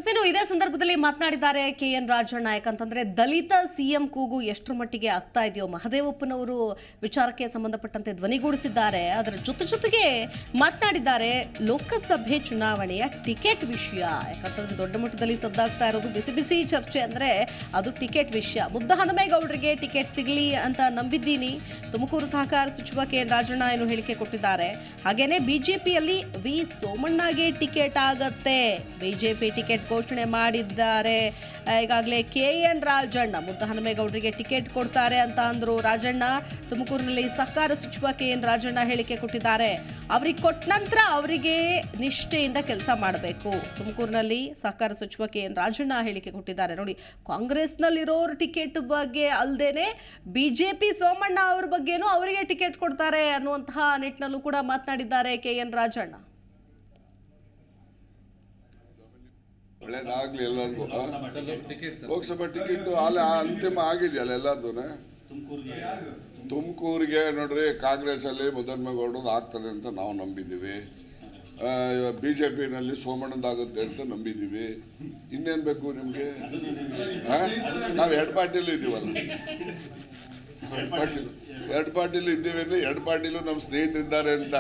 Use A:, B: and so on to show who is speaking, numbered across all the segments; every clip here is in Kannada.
A: ಇನ್ನು ಇದೇ ಸಂದರ್ಭದಲ್ಲಿ ಮಾತನಾಡಿದ್ದಾರೆ KN ರಾಜಣ್ಣ. ಯಾಕಂತಂದ್ರೆ ದಲಿತ ಸಿಎಂ ಕೂಗು ಎಷ್ಟರ ಮಟ್ಟಿಗೆ ಆಗ್ತಾ ಇದೆಯೋ ಮಹದೇವಪ್ಪನವರು ವಿಚಾರಕ್ಕೆ ಸಂಬಂಧಪಟ್ಟಂತೆ ಧ್ವನಿಗೂಡಿಸಿದ್ದಾರೆ. ಅದರ ಜೊತೆಗೆ ಮಾತನಾಡಿದ್ದಾರೆ ಲೋಕಸಭೆ ಚುನಾವಣೆಯ ಟಿಕೆಟ್ ವಿಷಯ. ಯಾಕಂತಂದ್ರೆ ದೊಡ್ಡ ಮಟ್ಟದಲ್ಲಿ ಸದ್ದಾಗ್ತಾ ಇರೋದು ಬಿಸಿ ಚರ್ಚೆ ಅಂದ್ರೆ ಅದು ಟಿಕೆಟ್ ವಿಷಯ. ಮುದ್ದಹನುಮೇಗೌಡರಿಗೆ ಟಿಕೆಟ್ ಸಿಗಲಿ ಅಂತ ನಂಬಿದ್ದೀನಿ. ತುಮಕೂರು ಸಹಕಾರ ಸಚಿವ KN ರಾಜಣ್ಣ ಏನು ಹೇಳಿಕೆ ಕೊಟ್ಟಿದ್ದಾರೆ. ಹಾಗೇನೆ ಬಿಜೆಪಿಯಲ್ಲಿ ವಿ ಸೋಮಣ್ಣಗೆ ಟಿಕೆಟ್ ಆಗತ್ತೆ. ಬಿಜೆಪಿ ಟಿಕೆಟ್ ಘೋಷಣೆ ಮಾಡಿದ್ದಾರೆ. ಈಗಾಗಲೇ KN ರಾಜಣ್ಣ ಮುದ್ದಹನುಮೇಗೌಡರಿಗೆ ಟಿಕೆಟ್ ಕೊಡ್ತಾರೆ ಅಂತ ಅಂದ್ರು. ರಾಜಣ್ಣ ತುಮಕೂರಿನಲ್ಲಿ ಸಹಕಾರ ಸಚಿವ KN ರಾಜಣ್ಣ ಹೇಳಿಕೆ ಕೊಟ್ಟಿದ್ದಾರೆ. ಅವ್ರಿಗೆ ಕೊಟ್ಟ ನಂತರ ಅವರಿಗೆ ನಿಷ್ಠೆಯಿಂದ ಕೆಲಸ ಮಾಡಬೇಕು. ತುಮಕೂರಿನಲ್ಲಿ ಸಹಕಾರ ಸಚಿವ KN ರಾಜಣ್ಣ ಹೇಳಿಕೆ ಕೊಟ್ಟಿದ್ದಾರೆ. ನೋಡಿ, ಕಾಂಗ್ರೆಸ್ನಲ್ಲಿರೋರು ಟಿಕೆಟ್ ಬಗ್ಗೆ ಅಲ್ಲದೇನೆ ಬಿಜೆಪಿ ಸೋಮಣ್ಣ ಅವ್ರ ಬಗ್ಗೆನೂ ಅವರಿಗೆ ಟಿಕೆಟ್ ಕೊಡ್ತಾರೆ ಅನ್ನುವಂತಹ ನಿಟ್ಟಿನಲ್ಲೂ ಕೂಡ ಮಾತನಾಡಿದ್ದಾರೆ KN ರಾಜಣ್ಣ.
B: ಒಳ್ಳೇದಾಗ್ಲಿ ಎಲ್ಲರಿಗೂ. ಲೋಕಸಭಾ ಟಿಕೆಟ್ ಅಲ್ಲಿ ಅಂತಿಮ ಆಗಿದೆಯಲ್ಲ ಎಲ್ಲರದು. ತುಮಕೂರಿಗೆ ನೋಡ್ರಿ, ಕಾಂಗ್ರೆಸ್ ಅಲ್ಲಿ ಮುದ್ದಹನುಮೇಗೌಡರದ್ದು ಆಗ್ತದೆ ಅಂತ ನಾವು ನಂಬಿದ್ದೀವಿ. ಬಿಜೆಪಿನಲ್ಲಿ ಸೋಮಣ್ಣದಾಗುತ್ತೆ ಅಂತ ನಂಬಿದ್ದೀವಿ. ಇನ್ನೇನು ಬೇಕು ನಿಮಗೆ? ನಾವು ಎರಡು ಪಾರ್ಟಿಲೂ ಇದ್ದೀವಲ್ಲ, ಎರಡು ಪಾರ್ಟಿಲೂ ಇದ್ದೀವಿ ಅಂದ್ರೆ ಎರಡು ಪಾರ್ಟಿಲೂ ನಮ್ಮ ಸ್ನೇಹಿತರಿದ್ದಾರೆ ಅಂತ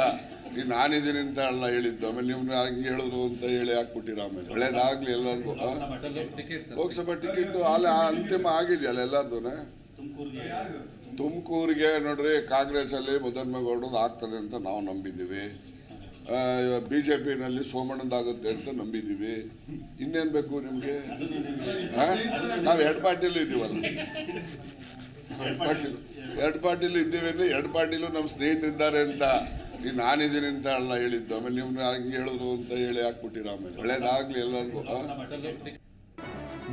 B: ನಾನಿದ್ದೀನಿ ಅಂತ ಅಲ್ಲ ಹೇಳಿದ್ದು. ಆಮೇಲೆ ನೀವು ಹಂಗೆ ಹೇಳಿದ್ರು ಅಂತ ಹೇಳಿ ಹಾಕ್ಬಿಟ್ಟಿರ. ಆಮೇಲೆ ಒಳ್ಳೇದಾಗ್ಲಿ ಎಲ್ಲರಿಗೂ. ಲೋಕಸಭಾ ಟಿಕೆಟ್ ಅಲ್ಲಿ ಅಂತಿಮ ಆಗಿದೆಯಲ್ಲ ಎಲ್ಲರದು. ತುಮಕೂರಿಗೆ ನೋಡ್ರಿ, ಕಾಂಗ್ರೆಸ್ ಅಲ್ಲಿ ಮುದ್ದಹನುಮೇಗೌಡರದ್ದು ಆಗ್ತದೆ ಅಂತ ನಾವು ನಂಬಿದ್ದೀವಿ. ಬಿಜೆಪಿನಲ್ಲಿ ಸೋಮಣ್ಣದಾಗುತ್ತೆ ಅಂತ ನಂಬಿದ್ದೀವಿ. ಇನ್ನೇನು ಬೇಕು ನಿಮಗೆ? ನಾವು ಎರಡು ಪಾರ್ಟಿಲೂ ಇದ್ದೀವಲ್ಲ, ಎರಡು ಪಾರ್ಟಿಲೂ ಇದ್ದೀವಿ ಅಂದ್ರೆ ಎರಡು ಪಾರ್ಟಿಲೂ ನಮ್ಮ ಸ್ನೇಹಿತರಿದ್ದಾರೆ ಅಂತ ನಾನಿದ್ದೀನಿ ಅಂತ ಅಲ್ಲ ಹೇಳಿದ್ದು. ಆಮೇಲೆ ನೀವು ಹಂಗೆ ಹೇಳಿದ್ರು ಅಂತ ಹೇಳಿ ಹಾಕ್ಬಿಟ್ಟಿರ. ಆಮೇಲೆ ಒಳ್ಳೇದಾಗ್ಲಿ ಎಲ್ಲರಿಗೂ.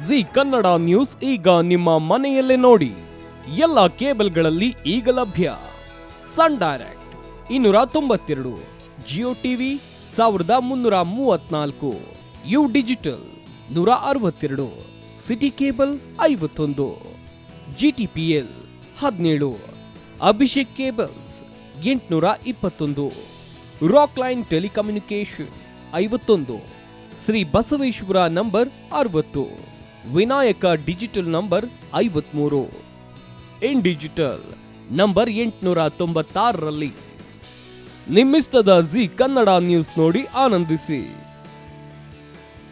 C: ಜಿ ಕನ್ನಡ ನ್ಯೂಸ್ ಈಗ ನಿಮ್ಮ ಮನೆಯಲ್ಲೇ ನೋಡಿ. ಎಲ್ಲ ಕೇಬಲ್ಗಳಲ್ಲಿ ಈಗ ಲಭ್ಯ. Sun Direct 292, Jio TV 1334, U digital 162, city cable 51, GTPL 17, Abhishek cables 821, rock line telecommunication 51, Shri Basaveshwara number 60, Vinayaka digital number 53, in digital number 896ರಲ್ಲಿ. ನಿಮ್ಮಿಷ್ಟದ ಜಿ ಕನ್ನಡ ನ್ಯೂಸ್ ನೋಡಿ ಆನಂದಿಸಿ.